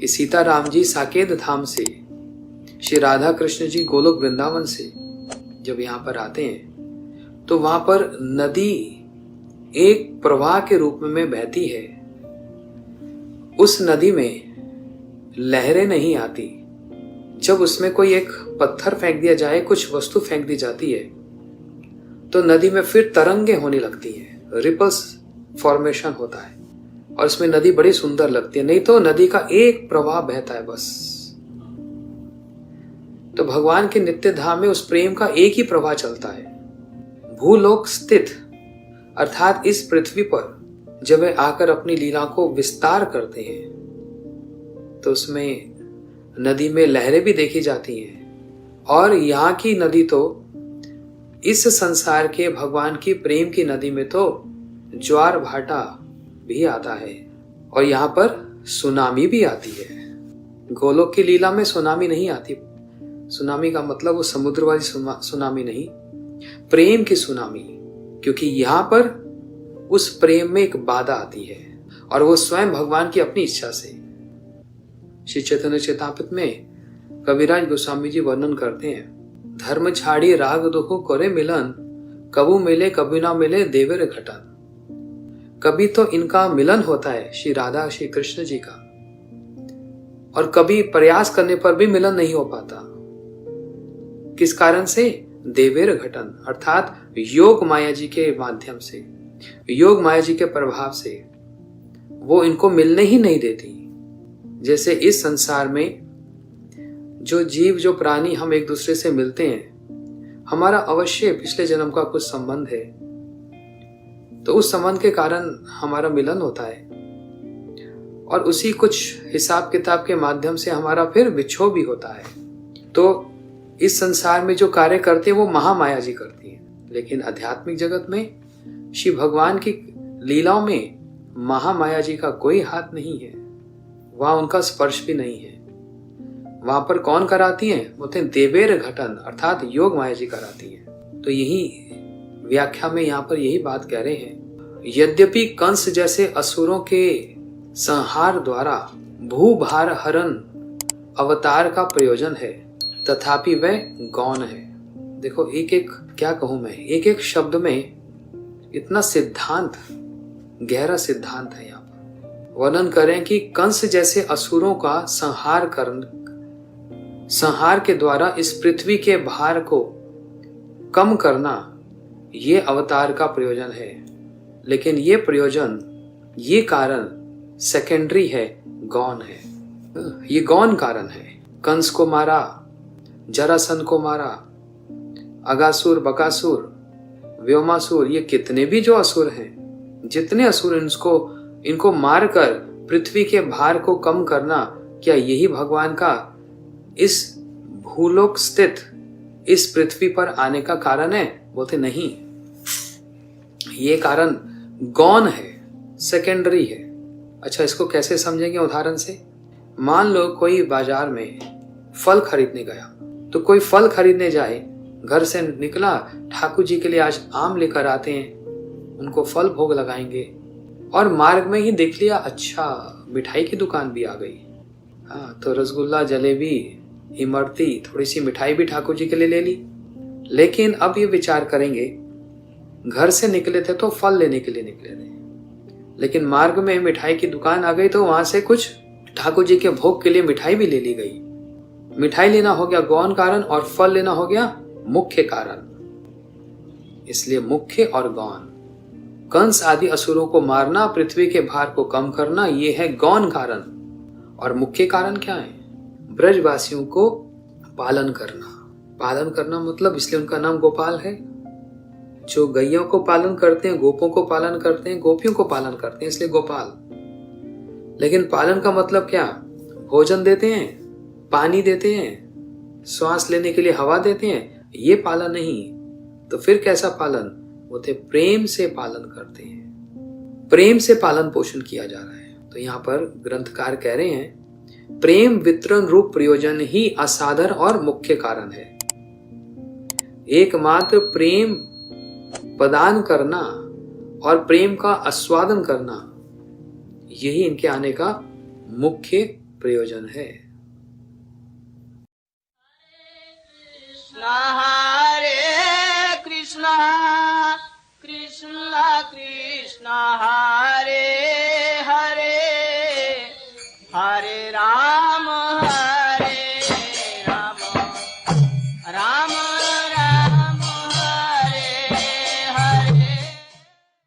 कि सीताराम जी साकेत धाम से, श्री राधा कृष्ण जी गोलोक वृंदावन से जब यहाँ पर आते हैं तो वहां पर नदी एक प्रवाह के रूप में बहती है। उस नदी में लहरें नहीं आती। जब उसमें कोई एक पत्थर फेंक दिया जाए, कुछ वस्तु फेंक दी जाती है, तो नदी में फिर तरंगे होने लगती हैं, रिपल्स फॉर्मेशन होता है और इसमें नदी बड़ी सुंदर लगती है। नहीं तो नदी का एक प्रवाह बहता है बस। तो भगवान के नित्य धाम में उस प्रेम का एक ही प्रवाह चलता है। भूलोक स्थित अर्थात इस पृथ्वी पर जब वे आकर अपनी लीला को विस्तार करते हैं तो उसमें नदी में लहरें भी देखी जाती हैं। और यहाँ की नदी तो इस संसार के भगवान की प्रेम की नदी में तो ज्वार भाटा भी आता है और यहाँ पर सुनामी भी आती है। गोलोक की लीला में सुनामी नहीं आती। सुनामी का मतलब वो समुद्र वाली सुनामी नहीं, प्रेम की सुनामी। क्योंकि यहाँ पर उस प्रेम में एक बाधा आती है और वो स्वयं भगवान की अपनी इच्छा से। श्री चैतन्य चेतामृत में कविराज गोस्वामी जी वर्णन करते हैं, धर्म छाड़ी राग दुखो करे मिलन, कबू मिले कभी ना मिले देवर घटन। कभी तो इनका मिलन होता है श्री राधा श्री कृष्ण जी का, और कभी प्रयास करने पर भी मिलन नहीं हो पाता। किस कारण से? देवेर घटन अर्थात योग माया जी के माध्यम से, योग माया जी के प्रभाव से वो इनको मिलने ही नहीं देती। जैसे इस संसार में जो जीव जो प्राणी हम एक दूसरे से मिलते हैं, हमारा अवश्य पिछले जन्म का कुछ संबंध है, तो उस संबंध के कारण हमारा मिलन होता है और उसी कुछ हिसाब किताब के माध्यम से हमारा फिर विक्षोभ भी होता है। तो इस संसार में जो कार्य करते हैं वो महामाया जी करती है, लेकिन आध्यात्मिक जगत में श्री भगवान की लीलाओं में महामाया जी का कोई हाथ नहीं है, वहां उनका स्पर्श भी नहीं है। वहां पर कौन कराती है? बोलते हैं देवेर घटन अर्थात योग माया जी कराती है। तो यही व्याख्या में यहाँ पर यही बात कह रहे हैं, यद्यपि कंस जैसे असुरों के संहार द्वारा भूभार हरण अवतार का प्रयोजन है, तथापि वह गौण है। देखो एक एक क्या कहूं मैं, एक एक शब्द में इतना सिद्धांत, गहरा सिद्धांत है। यहाँ पर वर्णन करें कि कंस जैसे असुरों का संहार के द्वारा इस पृथ्वी के भार को कम करना, ये अवतार का प्रयोजन है। लेकिन ये प्रयोजन, ये कारण सेकेंडरी है, गौण है। ये गौण कारण है। कंस को मारा, जरासंध को मारा, अगासुर, बकासुर, व्योमासुर, ये कितने भी जो असुर हैं, जितने असुर इनको मारकर पृथ्वी के भार को कम करना, क्या यही भगवान का इस भूलोक स्थित इस पृथ्वी पर आने का कारण है? बोलते नहीं, ये कारण गौण है, सेकेंडरी है। अच्छा, इसको कैसे समझेंगे? उदाहरण से मान लो कोई बाजार में फल खरीदने गया, तो कोई फल खरीदने जाए, घर से निकला, ठाकुर जी के लिए आज आम लेकर आते हैं, उनको फल भोग लगाएंगे, और मार्ग में ही देख लिया अच्छा मिठाई की दुकान भी आ गई। हाँ, तो रसगुल्ला, जलेबी, इमरती, थोड़ी सी मिठाई भी ठाकुर जी के लिए ले ली। लेकिन अब ये विचार करेंगे, घर से निकले थे तो फल लेने के लिए निकले थे, लेकिन मार्ग में मिठाई की दुकान आ गई तो वहां से कुछ ठाकुर जी के भोग के लिए मिठाई भी ले ली गई। मिठाई लेना हो गया गौण कारण और फल लेना हो गया मुख्य कारण। इसलिए मुख्य और गौण, कंस आदि असुरों को मारना, पृथ्वी के भार को कम करना, यह है गौण कारण। और मुख्य कारण क्या है? ब्रजवासियों को पालन करना। पालन करना मतलब, इसलिए उनका नाम गोपाल है। जो गैयों को पालन करते हैं, गोपों को पालन करते हैं, गोपियों को पालन करते हैं, इसलिए गोपाल। लेकिन पालन का मतलब क्या? भोजन देते हैं, पानी देते हैं, श्वास लेने के लिए हवा देते हैं, ये पालन नहीं। तो फिर कैसा पालन? वो थे प्रेम से पालन करते हैं, प्रेम से पालन पोषण किया जा रहा है। तो यहाँ पर ग्रंथकार कह रहे हैं, प्रेम वितरण रूप प्रयोजन ही असाधर और मुख्य कारण है। एकमात्र प्रेम प्रदान करना और प्रेम का आस्वादन करना, यही इनके आने का मुख्य प्रयोजन है। हरे कृष्णा कृष्णा कृष्णा